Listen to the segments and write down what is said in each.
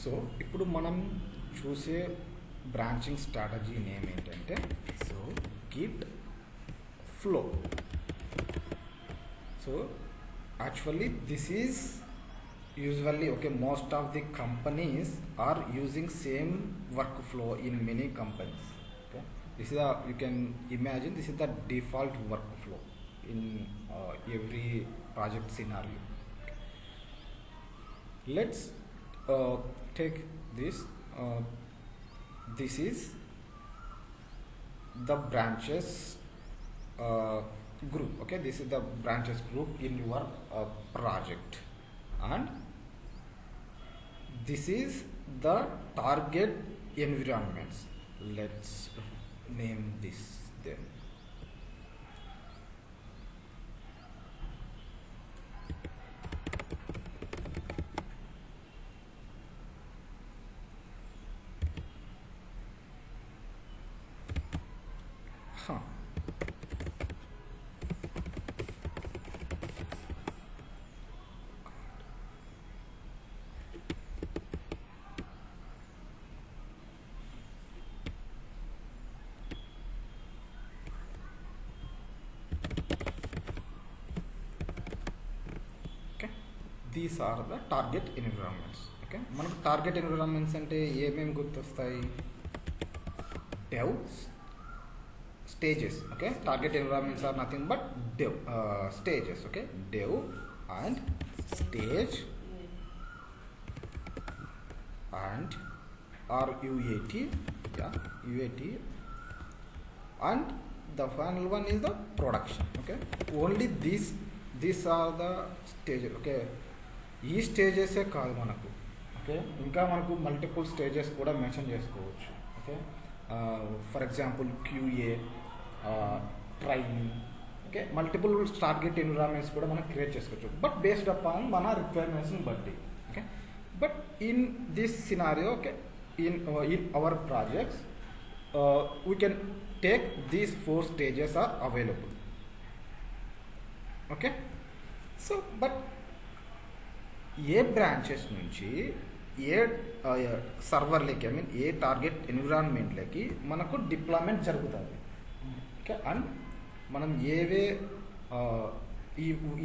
So ఇప్పుడు మనం చూసే బ్రాంచింగ్ స్ట్రాటజీ నేమ్ ఏంటంటే so Git flow. So actually this is usually okay, most of the companies are using same workflow in many companies. Okay, this is a, you can imagine this is the default workflow in every project scenario. Okay. Let's take this this is the branches group. Okay, this is the branches group in your project, and this is the target environments. Let's name this then. These are the target environments. Okay, మనకు target environments అంటే ఏమేమి గుర్తొస్తాయి? Dev stages. Okay, target environments are nothing but dev stages. Okay, dev and stage and or UAT, UAT, and the final one is the production. Okay, only these are the stages. Okay, ఈ స్టేజెసే కాదు మనకు. Okay, ఇంకా మనకు multiple stages కూడా mention చేసుకోవచ్చు. Okay, for example QA, training. Okay, multiple target environments కూడా మనం create చేసుకోవచ్చు, బట్ బేస్డ్ అపాన్ మన రిక్వైర్మెంట్స్ని బట్టి. Okay, but in this scenario, okay, in our projects we can take these 4 stages are available. Okay, so but A branches నుంచి ఏ సర్వర్లకి, I mean A target ఎన్విరాన్మెంట్లకి మనకు deployment జరుగుతుంది. Okay, and మనం ఏవే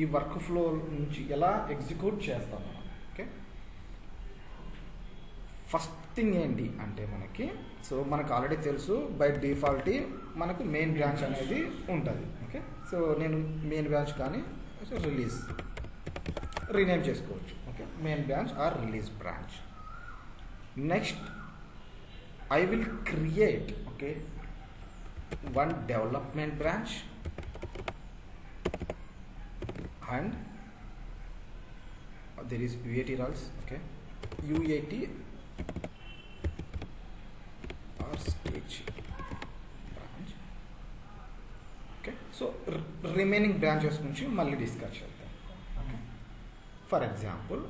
ఈ work flow నుంచి ఎలా ఎగ్జిక్యూట్ చేస్తాం మనం. ఓకే, ఫస్ట్ థింగ్ ఏంటి అంటే మనకి, సో మనకు ఆల్రెడీ తెలుసు బై డిఫాల్ట్ మనకు మెయిన్ బ్రాంచ్ అనేది ఉంటుంది. ఓకే, సో నేను మెయిన్ బ్రాంచ్ కానీ రిలీజ్ రీనేమ్ చేసుకోవచ్చు. Okay, main branch or release branch. Next I will create, okay, one development branch and there is UAT roles. Okay, UAT or stage branch. Okay, so remaining branches నుంచి మళ్ళీ discuss చేద్దాం. Okay, for example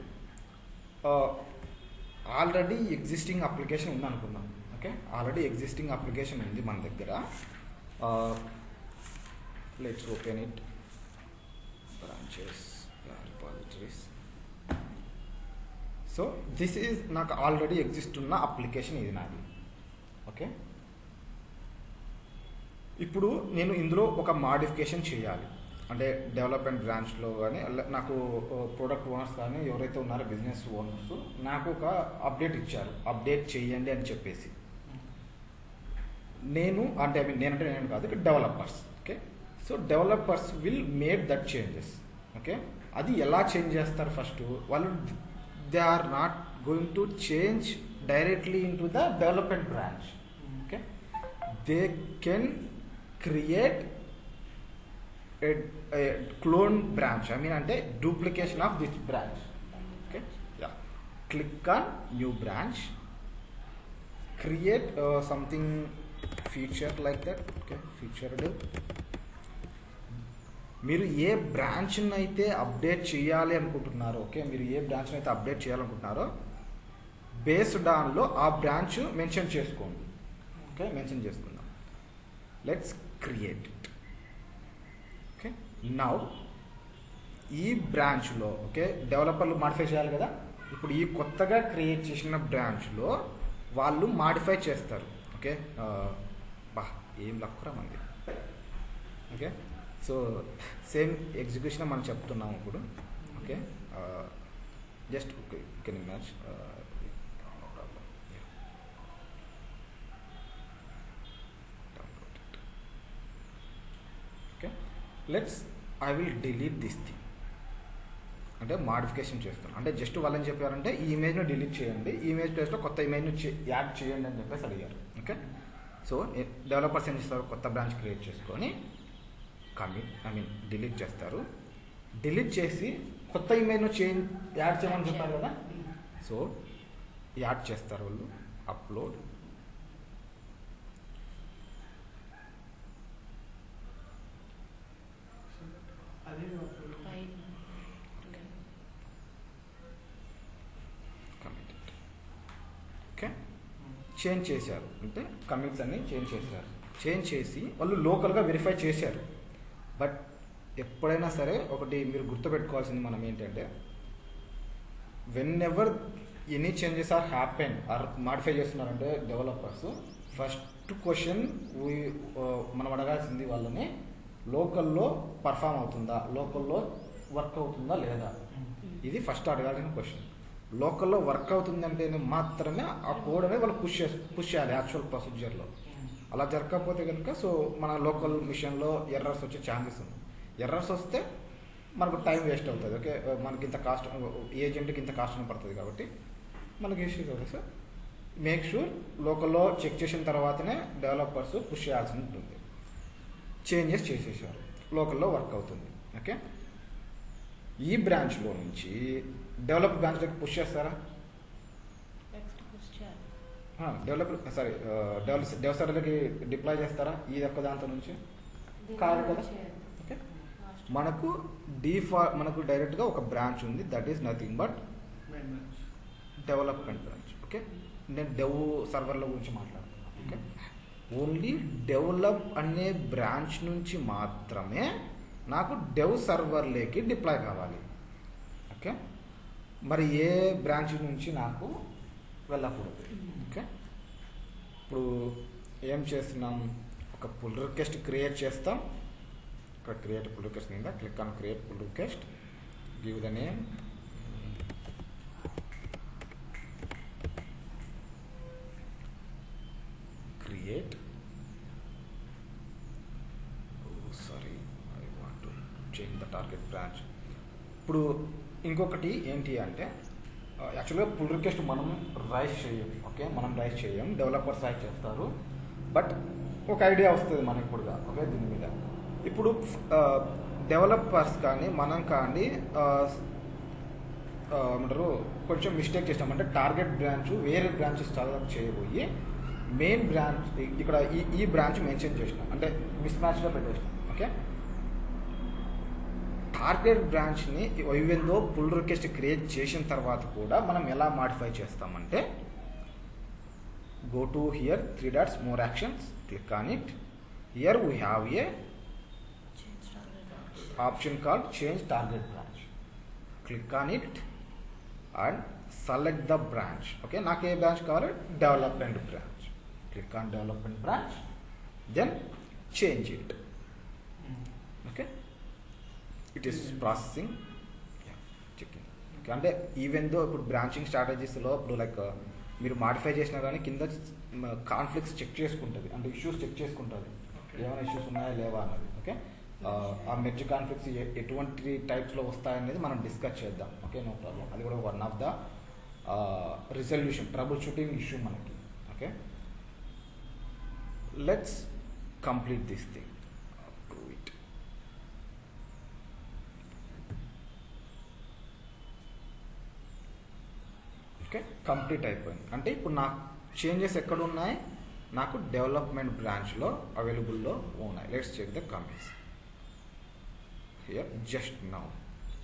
already existing application ఉంది అనుకుందాం. Okay, already existing application ఉంది మన దగ్గర. Let's open it, branches, repositories. So this is నాకు already exist ఉన్న అప్లికేషన్ ఇది నాది. ఓకే, ఇప్పుడు నేను ఇందులో ఒక మాడిఫికేషన్ చేయాలి. అంటే డెవలప్మెంట్ బ్రాంచ్లో కానీ నాకు ప్రోడక్ట్ ఓనర్స్ కానీ ఎవరైతే ఉన్నారో బిజినెస్ ఓనర్స్ నాకు ఒక అప్డేట్ ఇచ్చారు, అప్డేట్ చేయండి అని చెప్పేసి. నేను కాదు, developers. Okay, so developers will made that changes. Okay, అది ఎలా చేంజ్ చేస్తారు? ఫస్ట్ వాళ్ళు they are not going to change directly into the development branch. Okay, they can create a clone branch, I mean ante duplication of this branch. Okay, yeah, click on new branch, create something feature like that. Okay, featured. మీరు ఏ బ్రాంచ్ని అయితే update చేయాలి అనుకుంటున్నారో, okay, మీరు ఏ బ్రాంచ్ని అయితే update చేయాలనుకుంటున్నారో based ఆన్లో ఆ branch mention చేసుకోండి. ఓకే, మెన్షన్ చేసుకుందాం. Let's create it. Okay, now ఈ బ్రాంచ్లో, ఓకే, డెవలపర్లు మాడిఫై చేయాలి కదా, ఇప్పుడు ఈ కొత్తగా క్రియేట్ చేసిన బ్రాంచ్లో వాళ్ళు మాడిఫై చేస్తారు. ఓకే, బా ఏం లక్కురా మంది. ఓకే, సో సేమ్ ఎగ్జిక్యూషన్ మనం చెప్తున్నాము ఇప్పుడు. Okay, just can image okay. Let's I will delete this thing. అంటే మాడిఫికేషన్ చేస్తాను. అంటే జస్ట్ వాళ్ళు ఏం చెప్పారంటే ఈ ఇమేజ్ను డిలీట్ చేయండి, ఈ ఇమేజ్ ప్లేస్లో కొత్త ఇమేజ్ను యాడ్ చేయండి అని చెప్పేసి అడిగారు. ఓకే, సో డెవలపర్స్ ఏం చేస్తారు, కొత్త బ్రాంచ్ క్రియేట్ చేసుకొని డిలీట్ చేస్తారు. డిలీట్ చేసి కొత్త ఇమేజ్ను యాడ్ చేయమని చెప్పారు కదా, సో యాడ్ చేస్తారు వాళ్ళు. అప్లోడ్ ఓకే, చేంజ్ చేశారు. అంటే కమిట్స్ అన్ని చేంజ్ చేశారు. చేంజ్ చేసి వాళ్ళు లోకల్గా వెరిఫై చేశారు. బట్ ఎప్పుడైనా సరే ఒకటి మీరు గుర్తుపెట్టుకోవాల్సింది మనం ఏంటంటే, whenever any changes are happen or modify చేస్తున్నారంటే డెవలపర్స్, ఫస్ట్ క్వశ్చన్ మనం అడగాల్సింది వాళ్ళని, లోకల్లో పర్ఫామ్ అవుతుందా, లోకల్లో వర్క్ అవుతుందా లేదా, ఇది ఫస్ట్ అడగాల్సిన క్వశ్చన్. లోకల్లో వర్క్ అవుతుందంటే మాత్రమే ఆ కోడ్ అనేది వాళ్ళు పుష్ చేయాలి యాక్చువల్ ప్రొసీజర్లో. అలా జరగకపోతే కనుక సో మన లోకల్ మిషన్లో ఎర్రర్స్ వచ్చే ఛాన్సెస్ ఉంది. ఎర్రర్స్ వస్తే మనకు టైం వేస్ట్ అవుతుంది. ఓకే, మనకి ఇంత కాస్ట్, ఏజెంట్కి ఇంత కాస్ట్ అని పడుతుంది కాబట్టి మనకి ఇష్యూస్ అవుతుంది. సార్ మేక్ షూర్ లోకల్లో చెక్ చేసిన తర్వాతనే డెవలపర్స్ పుష్ చేయాల్సి ఉంటుంది. చేంజెస్ చేసేసారు, లోకల్లో వర్క్ అవుతుంది. ఓకే, ఈ బ్రాంచ్లో నుంచి డెవలప్ బ్రాంచ్లోకి పుష్ చేస్తారా, డెవ్ సర్వర్కి డిప్లాయ్ చేస్తారా ఈ ఒక్క దాంతో నుంచి? కాదు కదా. ఓకే, మనకు డైరెక్ట్గా ఒక బ్రాంచ్ ఉంది, that is nothing but development branch. Okay, నేను డెవ్ సర్వర్ల గురించి మాట్లాడుతున్నాను. ఓకే, ఓన్లీ డెవలప్ అనే బ్రాంచ్ నుంచి మాత్రమే నాకు డెవ్ సర్వర్లోకి డిప్లాయ్ కావాలి. ఓకే, మరి ఏ బ్రాంచ్ నుంచి నాకు వెళ్ళకూడదు. ఓకే, ఇప్పుడు ఏం చేస్తున్నాం, ఒక పుల్ రిక్వెస్ట్ క్రియేట్ చేస్తాం. ఇక్కడ క్రియేట్ పుల్ రిక్వెస్ట్ కింద click on create pull request, give the name create. Sorry, I want to change the target branch. ఇప్పుడు ఇంకొకటి ఏంటి అంటే, యాక్చువల్గా పుల్ రిక్వెస్ట్ మనం రైజ్ చేయం. ఓకే, మనం రైజ్ చేయం, డెవలపర్స్ రైజ్ చేస్తారు. బట్ ఒక ఐడియా వస్తుంది మనకి ఇప్పుడు. ఓకే, దీని మీద ఇప్పుడు డెవలపర్స్ కానీ మనం కానీ ఏమంటారు కొంచెం మిస్టేక్ చేస్తామంటే, టార్గెట్ బ్రాంచ్ వేరే బ్రాంచెస్ చాలా చేయబోయి మెయిన్ బ్రాంచ్ ఇక్కడ ఈ బ్రాంచ్ మెన్షన్ చేసినాం, అంటే మిస్ మ్యాచ్లో పెట్టేసినాం. ఓకే, టార్గెట్ బ్రాంచ్ని ఈవెందో పుల్ రిక్వెస్ట్ క్రియేట్ చేసిన తర్వాత కూడా మనం ఎలా మాడిఫై చేస్తామంటే, go to here 3 dots more actions, click on it. Here we have a option called change target branch. Click on it and select the branch. Okay, నాకు ఏ branch కావాలి, development branch. Click on development branch, then change it. Okay, it is processing, checking. అంటే even though ఇప్పుడు branching స్ట్రాటజీస్లో ఇప్పుడు like మీరు modify చేసినా కానీ కింద conflicts check చేసుకుంటుంది, అంటే ఇష్యూస్ చెక్ చేసుకుంటుంది, ఏమైనా ఇష్యూస్ ఉన్నాయా లేవా అన్నది. ఓకే, ఆ మెర్జ్ కాన్ఫ్లిక్ట్స్ ఎటువంటి టైప్స్లో వస్తాయనేది మనం డిస్కస్ చేద్దాం. Okay, no problem. అది కూడా one of the resolution trouble shooting issue మనకి. Okay, let's complete this thing. Okay, complete అయిపోయింది. అంటే ఇప్పుడు నాకు చేంజెస్ ఎక్కడ ఉన్నాయి, నాకు డెవలప్మెంట్ బ్రాంచ్లో అవైలబుల్లో ఉన్నాయి. Let's check the commits here just now.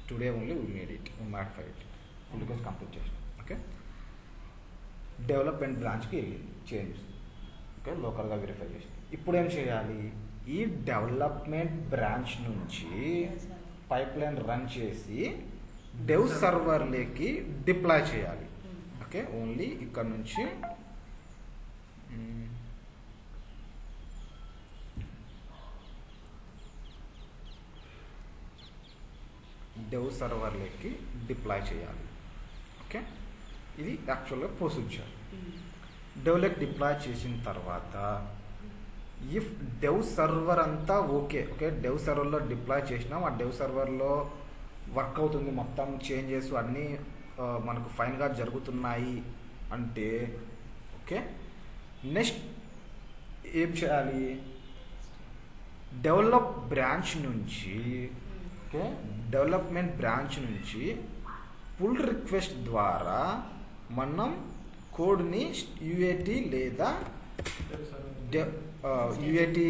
Today only we need it, we modify it, full request complete చేసినాం. ఓకే, డెవలప్మెంట్ బ్రాంచ్కి వెళ్ళింది చేంజ్. ఓకే, లోకల్గా వెరిఫై చేసినాం. ఇప్పుడు ఏం చేయాలి, ఈ డెవలప్మెంట్ బ్రాంచ్ నుంచి పైప్ లైన్ రన్ చేసి డెవ్ సర్వర్లోకి డిప్లాయ్ చేయాలి. ఓకే, ఓన్లీ ఇక్కడ నుంచి డెవ్ సర్వర్లోకి డిప్లాయ్ చేయాలి. ఓకే, ఇది యాక్చువల్గా ప్రొసీజర్. డెవ్లోకి డిప్లాయ్ చేసిన తర్వాత ఇఫ్ డెవ్ సర్వర్ అంతా ఓకే, డెవ్ సర్వర్లో డిప్లాయ్ చేసినాం, ఆ డెవ్ సర్వర్లో వర్క్ అవుతుంది, మొత్తం చేంజెస్ అన్నీ మనకు ఫైన్గా జరుగుతున్నాయి అంటే ఓకే, నెక్స్ట్ ఏం చేయాలి, డెవలప్ బ్రాంచ్ నుంచి ఓకే, డెవలప్మెంట్ బ్రాంచ్ నుంచి పుల్ రిక్వెస్ట్ ద్వారా మనం కోడ్ని యూఏటి లేదా యూఏటి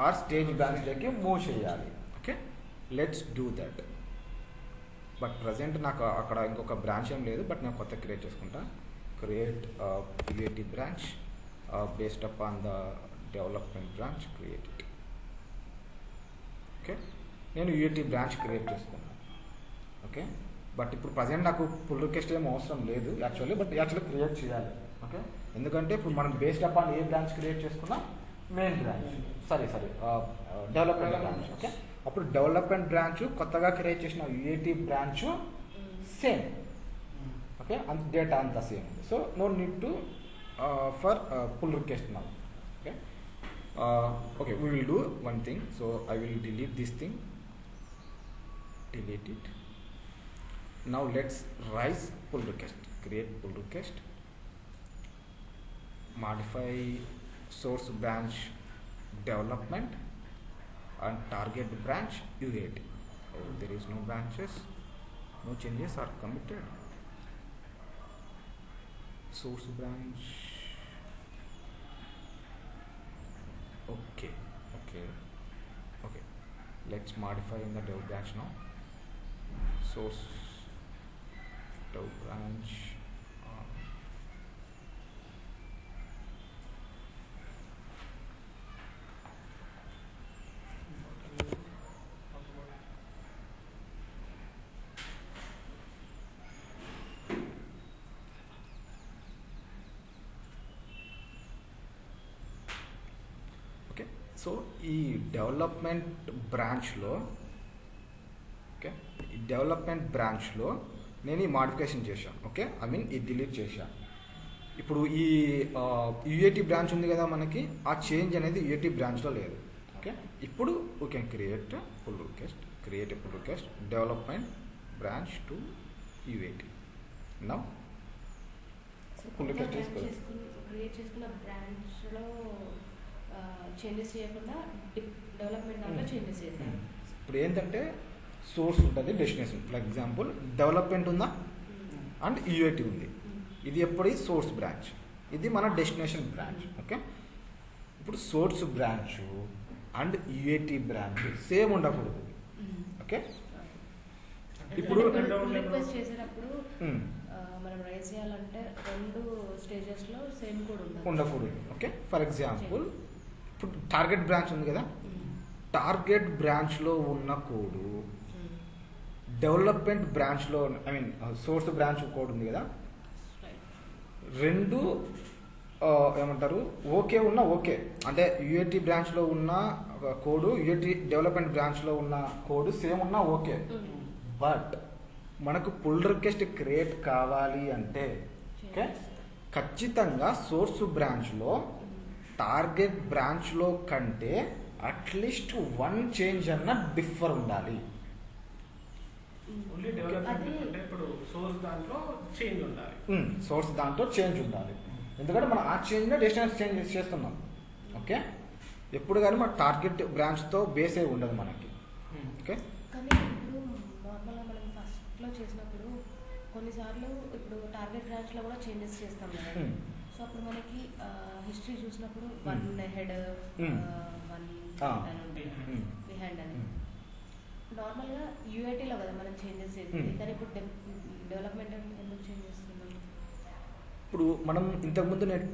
ఆర్ స్టేజ్ బ్రాంచ్లోకి మూవ్ చేయాలి. Okay, let's do that. But present నాకు అక్కడ ఇంకొక బ్రాంచ్ ఏం లేదు, బట్ నేను కొత్త క్రియేట్ చేసుకుంటా. Create UAT branch based upon the development branch, create it. Okay, నేను యూఏటి బ్రాంచ్ క్రియేట్ చేసుకున్నాను. ఓకే, బట్ ఇప్పుడు ప్రజెంట్ నాకు పుల్ రిక్వెస్ట్ ఏం అవసరం లేదు యాక్చువల్లీ, బట్ యాక్చువల్లీ క్రియేట్ చేయాలి. ఓకే, ఎందుకంటే ఇప్పుడు మనం బేస్డ్ అప్ ఆన్ ఏ బ్రాంచ్ క్రియేట్ చేసుకున్నా, main branch development branch. Okay, అప్పుడు డెవలప్మెంట్ బ్రాంచ్ కొత్తగా క్రియేట్ చేసిన యూఏటి బ్రాంచ్ సేమ్. ఓకే, అంత డేటా అంతా same. So no need to for pull request now. Okay, we will do one thing. So I will delete this thing, delete it. Now let's raise pull request, create pull request, modify source branch development and target branch UAT. Oh, there is no branches, no changes are committed. Source branch, okay, let's modify in the dev branch now. Source dev branch, so ఈ development బ్రాంచ్లో okay, ఈ development బ్రాంచ్లో నేను ఈ modification చేశాను. Okay, I mean ఈ delete చేశాను. ఇప్పుడు ఈ యూఏటి బ్రాంచ్ ఉంది కదా మనకి, ఆ చేంజ్ అనేది యూఏటి బ్రాంచ్లో లేదు. ఓకే, ఇప్పుడు we can create pull request development branch to UAT. Now pull request create చేసుకున్న బ్రాంచ్లో చేంజెస్ చేయకుండా డెవలప్మెంట్ దాంట్లో చేంజెస్ చేశాను. ఇప్పుడు ఏంటంటే సోర్స్ ఉంటుంది, డెస్టినేషన్. ఫర్ ఎగ్జాంపుల్ డెవలప్మెంట్ ఉందా అండ్ యూఏటి ఉంది. ఇది ఎప్పుడు సోర్స్ బ్రాంచ్, ఇది మన డెస్టినేషన్ బ్రాంచ్. ఓకే, ఇప్పుడు source branch and UAT branch same ఉండకూడదు. ఓకే, ఇప్పుడు రిక్వెస్ట్ చేసేటప్పుడు మనం రైజ్ చేయాలంటే రెండు స్టేజెస్లో సేమ్ కోడ్ ఉండకూడదు. ఓకే, ఫర్ ఎగ్జాంపుల్ ఇప్పుడు టార్గెట్ బ్రాంచ్ ఉంది కదా, టార్గెట్ బ్రాంచ్లో ఉన్న కోడు డెవలప్మెంట్ బ్రాంచ్లో, I mean source branch code ఉంది కదా, రెండు ఏమంటారు ఓకే ఉన్నా ఓకే, అంటే యూఏటి బ్రాంచ్లో ఉన్న కోడు యూఏటి డెవలప్మెంట్ బ్రాంచ్లో ఉన్న కోడ్ సేమ్ ఉన్నా ఓకే. బట్ మనకు పుల్ రిక్వెస్ట్ క్రియేట్ కావాలి అంటే ఓకే, ఖచ్చితంగా సోర్స్ బ్రాంచ్లో టార్గెట్ బ్రాంచ్లో కంటే అట్లీస్ట్ వన్ చేంజ్ అన్న డిఫర్ ఉండాలి. సోర్స్ దాంట్లో చేంజ్ ఉండాలి, ఎందుకంటే మనం ఆ చేంజ్లో డెస్టినేషన్ చేంజ్ చేస్తున్నాం. ఓకే, ఎప్పుడు కానీ మన టార్గెట్ బ్రాంచ్తో బేస్ అయి ఉండదు మనకి. ఓకే, కానీ ఇప్పుడు నార్మల్గా మనం ఫస్ట్లో చేసినప్పుడు కొన్నిసార్లు ఇప్పుడు టార్గెట్ బ్రాంచ్లో కూడా చేంజెస్ చేస్తాం కదా. సో అప్పుడు మనకి హిస్టరీ చూసినప్పుడు వన్ హెడ్, వన్ బిహైండ్ అని నార్మల్గా యూఐటీలో కదా మనం చేంజెస్ చేసేది, కానీ ఇప్పుడు డెవలప్మెంట్ ఎందుకు చేంజ్ చేస్తున్నాం? ఇప్పుడు మనం ఇంతకుముందు నేను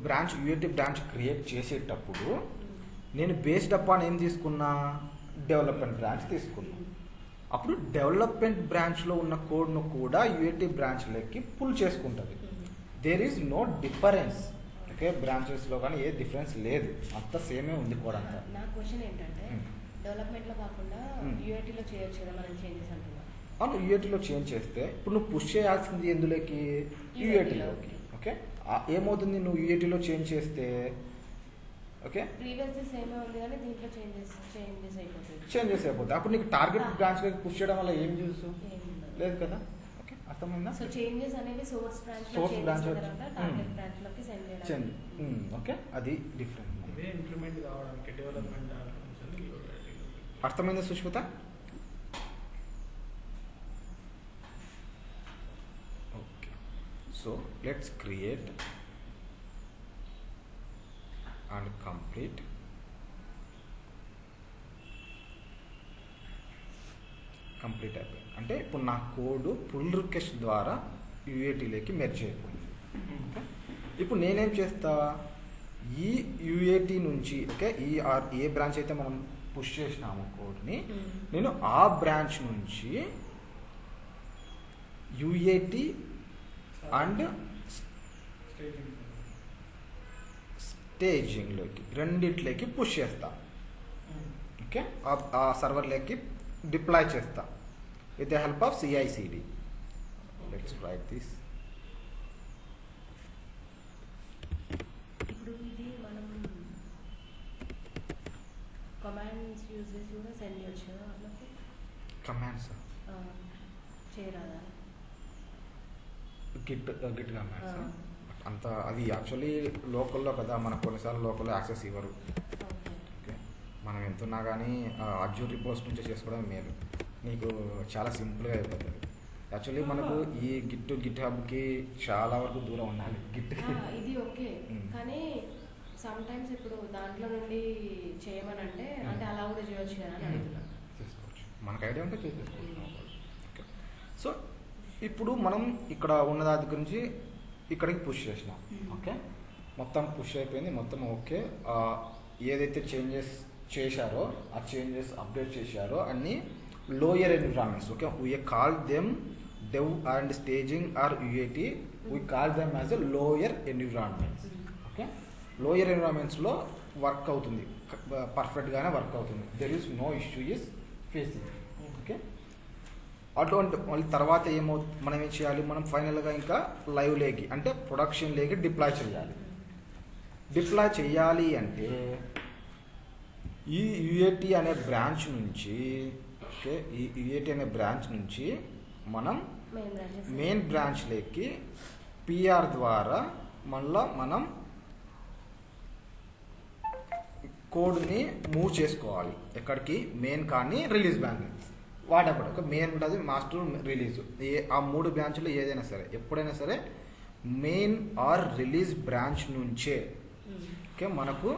బ్రాంచ్ యూఐటీ బ్రాంచ్ క్రియేట్ చేసేటప్పుడు నేను బేస్డ్ అప్ ఆన్ ఏం తీసుకున్నా, డెవలప్మెంట్ బ్రాంచ్ తీసుకున్నా. అప్పుడు డెవలప్మెంట్ బ్రాంచ్లో ఉన్న కోడ్ను కూడా యూఏటీ బ్రాంచ్లోకి పుల్ చేసుకుంటుంది. There is no difference. Okay, బ్రాంచెస్లో కానీ ఏ డిఫరెన్స్ లేదు, అంతా సేమే ఉంది కోడ్ అంతా. నా క్వశ్చన్ ఏంటంటే డెవలప్మెంట్లో కాకుండా యూఐటీలో చేయొచ్చు కదా మనం చేంజెస్ అంటున్నాం. అవును, యూఏటీలో చేంజ్ చేస్తే ఇప్పుడు నువ్వు పుష్ చేయాల్సింది ఎందులోకి? యూఏటీలోకి. ఓకే, ఏమవుతుంది నువ్వు యూఏటీలో చేంజ్ చేస్తే? ఓకే, ప్రీవియస్ది సేమే ఉంది కానీ దీంట్లో చేంజెస్ అయిపోతుంది. అప్పుడు నీకు టార్గెట్ బ్రాంచ్లోకి పుష్ చేయడం వల్ల ఏం యూస్ లేదు కదా. ఓకే, అర్థమైందా? సో చేంజెస్ అనేవి సోర్స్ బ్రాంచ్ టార్గెట్ బ్రాంచ్లోకి సెండ్ చేయడం. ఓకే, అది డిఫరెంట్. ఇంప్లిమెంట్ కావడానికి డెవలప్మెంట్ అర్థమైందా Sushmita? Okay, so let's create and complete. Complete అయిపోయింది. అంటే ఇప్పుడు నా కోడ్ పుల్ రిక్వెస్ట్ ద్వారా యూఏటీలోకి మెర్జ్ అయిపోయింది. ఇప్పుడు నేనేం చేస్తా, ఈ యూఏటీ నుంచి ఓకే ఏ బ్రాంచ్ అయితే మనం పుష్ చేసినాము కోడ్ని, నేను ఆ బ్రాంచ్ నుంచి యూఏటీ అండ్ స్టేజింగ్లోకి రెండిట్లోకి పుష్ చేస్తా. ఓకే, ఆ సర్వర్లోకి డిప్లాయ్ చేస్తా with the help of CI/CD. Let's write this. ఇప్పుడు ఇది మనం కమాండ్స్ యూజ్ చేసి కూడా సెండ్ చేయొచ్చు వాళ్ళకి. కమాండ్స్ చేయరాదా? గిట్ కమాండ్స్ అంత అది యాక్చువల్లీ లోకల్లో కదా, మనకు కొన్నిసార్లు లోకల్లో యాక్సెస్ ఇవ్వరు. ఓకే, మనం ఎంతున్నా కానీ అజ్యూర్ రిపోస్ట్ నుంచి చేసుకోవడం మేలు, నీకు చాలా సింపుల్గా అయిపోతుంది. యాక్చువల్లీ మనకు ఈ గిట్ హబ్కి చాలా వరకు దూరం ఉండాలి. ఇది ఓకే, కానీ సమ్ టైమ్స్ ఇప్పుడు దాంట్లో నుండి చేయమని అంటే అలా కూడా చేయొచ్చు కదా అని అడుగుతున్నాను. చేసుకోవచ్చు, మనకు ఐడియా ఉంటే చేసుకోవచ్చు. ఓకే, సో ఇప్పుడు మనం ఇక్కడ ఉన్న దాని దగ్గర నుంచి ఇక్కడికి పుష్ చేసినాం. ఓకే, మొత్తం పుష్ అయిపోయింది, మొత్తం ఓకే. ఏదైతే చేంజెస్ చేశారో ఆ చేంజెస్ అప్డేట్ చేశారో అన్నీ lower environments. Okay, we call them dev and staging or UAT, we call them as a lower environments. Okay, lower ఎన్విరాన్మెంట్స్లో వర్క్ అవుతుంది, పర్ఫెక్ట్గానే వర్క్ అవుతుంది. There is no issue is facing. Okay, అటువంటి మళ్ళీ తర్వాత మనం ఏం చేయాలి, మనం ఫైనల్గా ఇంకా లైవ్ లేకి అంటే ప్రొడక్షన్ లేకి డిప్లాయ్ చేయాలి. డిప్లాయ్ చేయాలి అంటే ఈ యూఏటీ అనే బ్రాంచ్ నుంచి ఓకే, ఈ యూఏటీ అనే బ్రాంచ్ నుంచి మనం మెయిన్ బ్రాంచ్లోకి పిఆర్ ద్వారా మళ్ళా మనం కోడ్ని మూవ్ చేసుకోవాలి. ఎక్కడికి? మెయిన్ కానీ రిలీజ్ బ్రాంచ్ వాడేప్పుడు ఒక మెయిన్ ఉంటుంది, మాస్టర్, రిలీజ్. ఆ 3 బ్రాంచ్లు ఏదైనా సరే ఎప్పుడైనా సరే మెయిన్ ఆర్ రిలీజ్ బ్రాంచ్ నుంచే ఓకే మనకు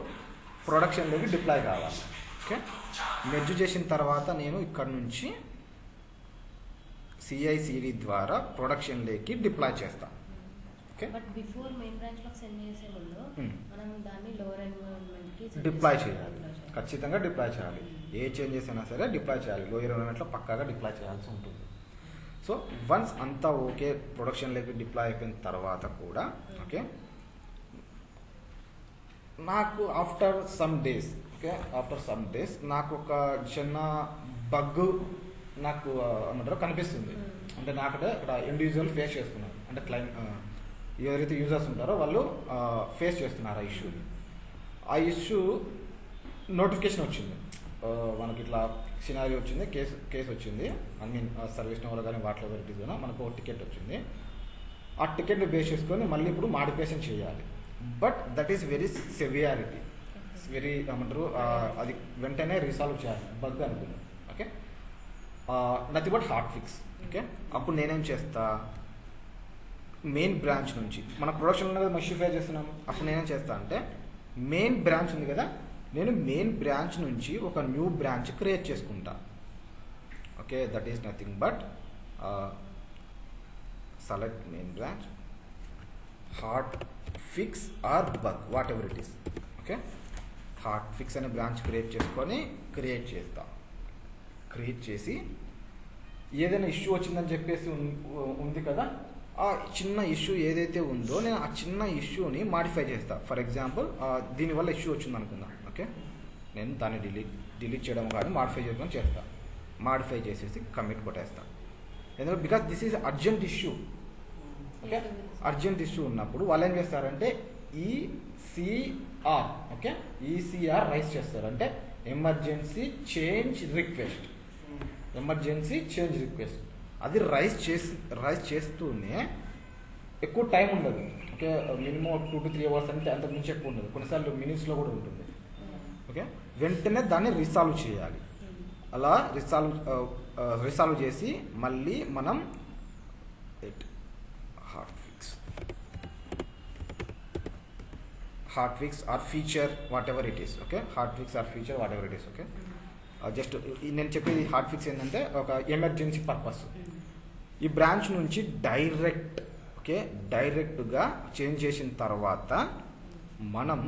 ప్రొడక్షన్లోకి డిప్లాయ్ కావాలి. ఓకే, మెర్జ్ చేసిన తర్వాత నేను ఇక్కడ నుంచి CI/CD ద్వారా ప్రొడక్షన్లోకి డిప్లాయ్ చేస్తాను. ఓకే, బట్ బిఫోర్ మెయిన్ బ్రాంచ్లోకి సెండ్ చేసే ముందు మనం దాన్ని లోవర్ ఎన్విరాన్మెంట్కి డిప్లాయ్ చేయాలి, ఖచ్చితంగా డిప్లాయ్ చేయాలి. ఏ చేంజెస్ అయినా సరే డిప్లాయ్ చేయాలి, లోయర్ ఎన్విరాన్మెంట్లో పక్కాగా డిప్లాయ్ చేయాల్సి ఉంటుంది. సో వన్స్ అంతా ఓకే ప్రొడక్షన్లోకి డిప్లాయ్ అయిపోయిన తర్వాత కూడా ఓకే నాకు ఆఫ్టర్ సమ్ డేస్ నాకు ఒక చిన్న బగ్ నాకు ఏమంటారు కనిపిస్తుంది. అంటే నాకంటే ఇక్కడ ఇండివిజువల్ ఫేస్ చేస్తున్నారు, అంటే ఎవరైతే యూజర్స్ ఉంటారో వాళ్ళు ఫేస్ చేస్తున్నారు ఆ ఇష్యూని. ఆ ఇష్యూ నోటిఫికేషన్ వచ్చింది, మనకి ఇట్లా సినారీ వచ్చింది, కేసు వచ్చింది. సర్వీస్ నోలో కానీ వాటిలో వెరైటీస్ కానీ మనకు ఒక టికెట్ వచ్చింది. ఆ టికెట్ని బేస్ చేసుకొని మళ్ళీ ఇప్పుడు మాడిఫికేషన్ చేయాలి. But that is very సెవియారిటీ, very ఏమంటారు అది వెంటనే రీసాల్వ్ చేయాలి బగ్ అనుకున్నాను. Okay, nothing but hot fix. Okay, అప్పుడు నేనేం చేస్తా, మెయిన్ బ్రాంచ్ నుంచి మన ప్రొడక్షన్ ఉన్నది మషిఫై చేస్తున్నాము. అప్పుడు నేనేం చేస్తా అంటే మెయిన్ బ్రాంచ్ ఉంది కదా, నేను మెయిన్ బ్రాంచ్ నుంచి ఒక న్యూ బ్రాంచ్ క్రియేట్ చేసుకుంటా. Okay, that is nothing but select main branch hot fix or bug whatever it is. Okay, hot fix అనే బ్రాంచ్ క్రియేట్ చేసుకొని క్రియేట్ చేస్తా. క్రియేట్ చేసి ఏదైనా ఇష్యూ వచ్చిందని చెప్పేసి ఉంది కదా, ఆ చిన్న ఇష్యూ ఏదైతే ఉందో నేను ఆ చిన్న ఇష్యూని మాడిఫై చేస్తాను. ఫర్ ఎగ్జాంపుల్ దీనివల్ల ఇష్యూ వచ్చింది అనుకుందాం. ఓకే, నేను దాన్ని డిలీట్ చేయడం కానీ మాడిఫై చేయడం చేస్తాను. మాడిఫై చేసేసి కమిట్ కొట్టేస్తాను. ఎందుకంటే because this is urgent issue. Okay, urgent issue ఉన్నప్పుడు వాళ్ళు ఏం చేస్తారంటే ఈసీఆర్, ఓకే, ఈసీఆర్ రైజ్ చేస్తారు. అంటే emergency change request, emergency change request. అది రైజ్ చేస్తూనే ఎక్కువ టైం ఉండదు. ఓకే, మినిమం 2 to 3 అవర్స్ అంటే అంతకు మించి ఎక్కువ ఉండదు. కొన్నిసార్లు మినిట్స్లో కూడా ఉంటుంది. ఓకే, వెంటనే దాన్ని రిసాల్వ్ చేయాలి. అలా రిసాల్వ్ చేసి మళ్ళీ మనం hot fix or feature whatever it is. Okay, hot fix or feature whatever it is. Okay, just నేను చెప్పేది హాట్ ఫిక్స్ ఏంటంటే ఒక ఎమర్జెన్సీ పర్పస్. ఈ బ్రాంచ్ నుంచి డైరెక్ట్గా చేంజ్ చేసిన తర్వాత మనం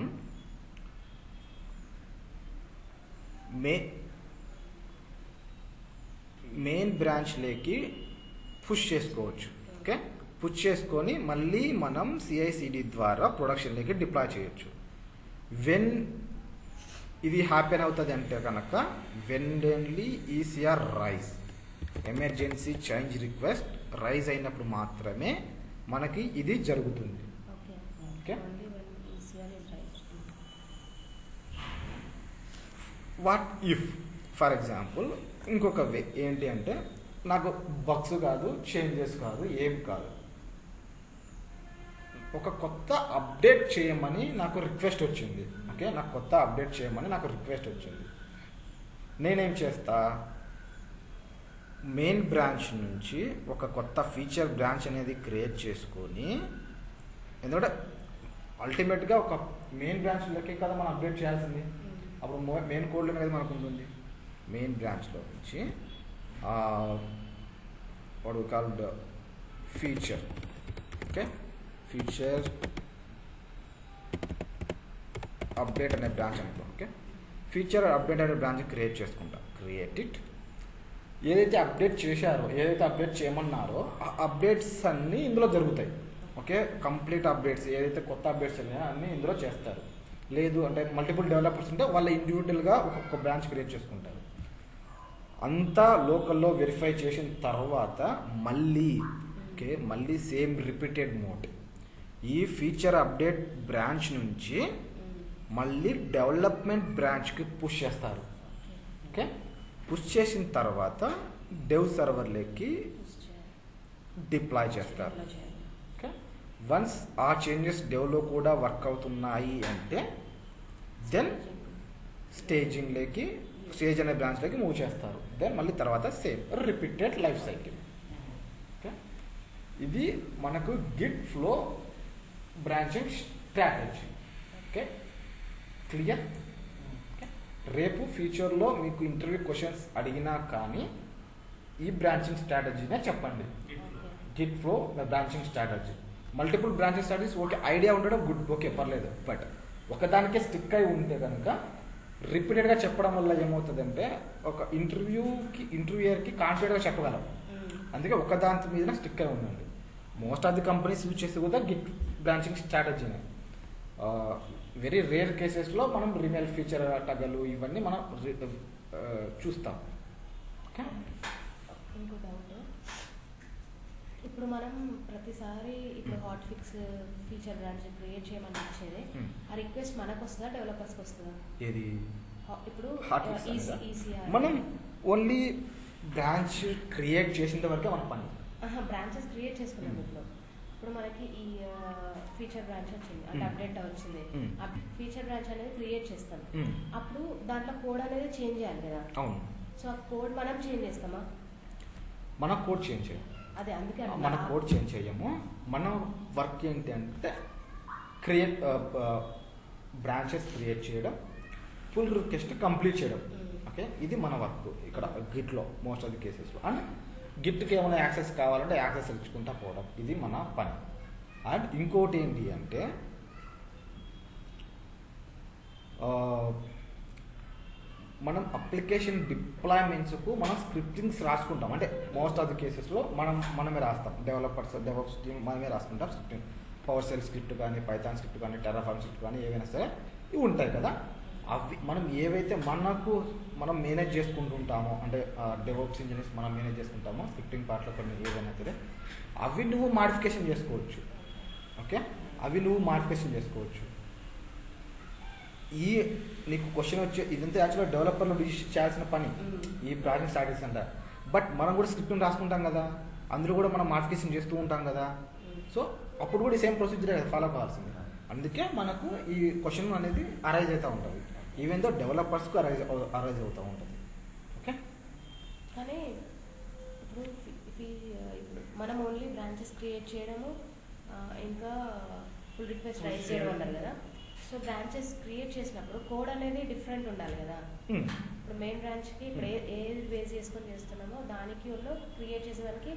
మెయిన్ బ్రాంచ్లోకి పుష్ చేసుకోవచ్చు. ఓకే, పుష్ చేసుకొని మళ్ళీ మనం CI/CD ద్వారా ప్రొడక్షన్లోకి డిప్లాయ్ చేయొచ్చు. వెన్ ఇది హ్యాపెన్ అవుతుంది అంటే కనుక when only ECR raise, emergency change request raise అయినప్పుడు మాత్రమే మనకి ఇది జరుగుతుంది. Okay, what if for example ఇంకొక వే ఏంటి అంటే నాకు బగ్స్ కాదు, చేంజెస్ కాదు, ఏం కాదు, ఒక కొత్త అప్డేట్ చేయమని నాకు రిక్వెస్ట్ వచ్చింది. ఓకే, నాకు కొత్త అప్డేట్ చేయమని నాకు రిక్వెస్ట్ వచ్చింది. నేనేం చేస్తా, మెయిన్ బ్రాంచ్ నుంచి ఒక కొత్త ఫీచర్ బ్రాంచ్ అనేది క్రియేట్ చేసుకొని, ఎందుకంటే అల్టిమేట్గా ఒక మెయిన్ బ్రాంచ్లోకి కదా మనం అప్డేట్ చేయాల్సింది. అప్పుడు మెయిన్ కోడ్లో అనేది మనకు ఉంటుంది. మెయిన్ బ్రాంచ్లో నుంచి what we called feature, okay, feature update అనే బ్రాంచ్ అనుకో. ఓకే, ఫీచర్ అప్డేట్ అనే బ్రాంచ్ క్రియేట్ చేసుకుంటా. Create it. ఏదైతే అప్డేట్ చేశారో, ఏదైతే అప్డేట్ చేయమన్నారో ఆ అప్డేట్స్ అన్నీ ఇందులో జరుగుతాయి. ఓకే, కంప్లీట్ అప్డేట్స్ ఏదైతే కొత్త అప్డేట్స్ ఉన్నాయో అన్నీ ఇందులో చేస్తారు. లేదు అంటే మల్టిపుల్ డెవలపర్స్ ఉంటే వాళ్ళ ఇండివిజువల్గా ఒక్కొక్క బ్రాంచ్ క్రియేట్ చేసుకుంటారు. అంతా లోకల్లో వెరిఫై చేసిన తర్వాత మళ్ళీ సేమ్ రిపీటెడ్ మోడ్ ఈ ఫీచర్ అప్డేట్ బ్రాంచ్ నుంచి మళ్ళీ డెవలప్మెంట్ బ్రాంచ్కి పుష్ చేస్తారు. ఓకే, పుష్ చేసిన తర్వాత డెవ్ సర్వర్లోకి డిప్లాయ్ చేస్తారు. ఓకే, వన్స్ ఆ చేంజెస్ డెవ్లో కూడా వర్క్ అవుతున్నాయి అంటే దెన్ స్టేజ్ అనే బ్రాంచ్లోకి మూవ్ చేస్తారు. దెన్ మళ్ళీ తర్వాత same repeated life cycle. Okay, ఇది మనకు Git flow branching strategy. Okay, clear. Okay, రేపు ఫ్యూచర్లో మీకు ఇంటర్వ్యూ క్వశ్చన్స్ అడిగినా కానీ ఈ బ్రాంచింగ్ స్ట్రాటజీనే చెప్పండి. Git flow branching strategy. Multiple branching strategies okay, idea ఉండడం గుడ్, ఓకే పర్లేదు. బట్ ఒకదానికే స్టిక్ అయి ఉంటే కనుక రిపీటెడ్గా చెప్పడం వల్ల ఏమవుతుందంటే ఒక ఇంటర్వ్యూయర్కి కాన్ఫిడెంట్గా చెప్పగలం. అందుకే ఒక దాని మీద స్టిక్ అయి ఉండండి. Most of the companies use చేసి కూడా గిట్ బ్రాంచింగ్ స్ట్రాటజీనే. వెరీ రేర్ కేసెస్లో మనం రిమెల్ ఫీచర్ టగలు ఇవన్నీ మనం చూస్తాం. ఓకే, ఇంకో డౌట్, ఇప్పుడు మనం ప్రతిసారి ఇప్పుడు hot fix feature branch create చేయమని ఇచ్చేది ఆ రిక్వెస్ట్ మనకు వస్తుందా డెవలపర్స్కి వస్తుందా? ఏది ఇప్పుడు ఈసీఆర్ మనం ఓన్లీ బ్రాంచ్ క్రియేట్ చేసిన వరకే మన పని. బ్రాంచెస్ క్రియేట్ చేసుకున్నాం. ఇప్పుడు మనకి ఈ ఫీచర్ బ్రాంచ్ వచ్చింది అంటే అప్డేట్ వచ్చింది, ఫీచర్ బ్రాంచ్ అనేది క్రియేట్ చేస్తాం. అప్పుడు దాంట్లో కోడ్ అనేది చేంజ్ చేయాలి కదా. అవును. సో ఆ కోడ్ మనం చేంజ్ చేస్తామా? మన కోడ్ చేంజ్ చేయం. అదే అందుకే మన కోడ్ చేంజ్ చేయము. మన వర్క్ ఏంటి అంటే బ్రాంచెస్ క్రియేట్ చేయడం, ఫుల్ రిక్వెస్ట్ కంప్లీట్ చేయడం. ఓకే, ఇది మన వర్క్ ఇక్కడ గిట్లో మోస్ట్ ఆఫ్ ది కేసెస్లో. అండ్ గిట్కి ఏమైనా యాక్సెస్ కావాలంటే యాక్సెస్ ఇచ్చుకుంటా పోవడం, ఇది మన పని. అండ్ ఇంకోటి ఏంటి అంటే మనం అప్లికేషన్ డిప్లాయ్మెంట్స్కు మనం స్క్రిప్టింగ్స్ రాసుకుంటాం. అంటే మోస్ట్ ఆఫ్ ది కేసెస్లో మనమే రాస్తాం. డెవలప్స్ టీమ్ మనమే రాసుకుంటాం స్క్రిప్టింగ్. పవర్ షెల్ స్క్రిప్ట్ కానీ, పైథాన్ స్క్రిప్ట్ కానీ, టెర్రాఫార్మ్ స్క్రిప్ట్ కానీ ఏవైనా సరే ఇవి ఉంటాయి కదా. అవి మనం ఏవైతే మనం మేనేజ్ చేసుకుంటుంటామో, అంటే డెవలప్స్ ఇంజనీర్స్ మనం మేనేజ్ చేసుకుంటామో స్క్రిప్టింగ్ పార్ట్లో కొన్ని ఏవైనా సరే అవి నువ్వు మాడిఫికేషన్ చేసుకోవచ్చు. ఓకే, అవి నువ్వు మాడిఫికేషన్ చేసుకోవచ్చు. నీకు క్వశ్చన్ వచ్చే ఇదంతా యాక్చువల్గా డెవలపర్లు చేయాల్సిన పని ఈ ప్రాజెక్ట్ స్టార్ట్ చేసి అంటారు. బట్ మనం కూడా స్క్రిప్ట్ని రాసుకుంటాం కదా, అందులో కూడా మనం మాడిఫికేషన్ చేస్తూ ఉంటాం కదా. సో అప్పుడు కూడా సేమ్ ప్రొసీజర్ ఫాలో కావాల్సింది. అందుకే మనకు ఈ క్వశ్చన్ అనేది అరైజ్ అవుతూ ఉంటుంది. ఈవెన్ దో డెవలపర్స్కు అరైజ్ అవుతూ ఉంటుంది. ఓకే, కానీ ఇప్పుడు మనం ఓన్లీ బ్రాంచెస్ క్రియేట్ చేయడము ఇంకా పుల్ రిక్వెస్ట్ రైజ్ చేయడం అన్నారు కదా. సో బ్రాంచెస్ క్రియేట్ చేసినప్పుడు కోడ్ అనేది డిఫరెంట్ ఉండాలి కదా. ఇప్పుడు మెయిన్ బ్రాంచ్కి ఇప్పుడు ఏది బేస్ చేసుకొని చేస్తున్నామో దానికి క్రియేట్ చేసేదానికి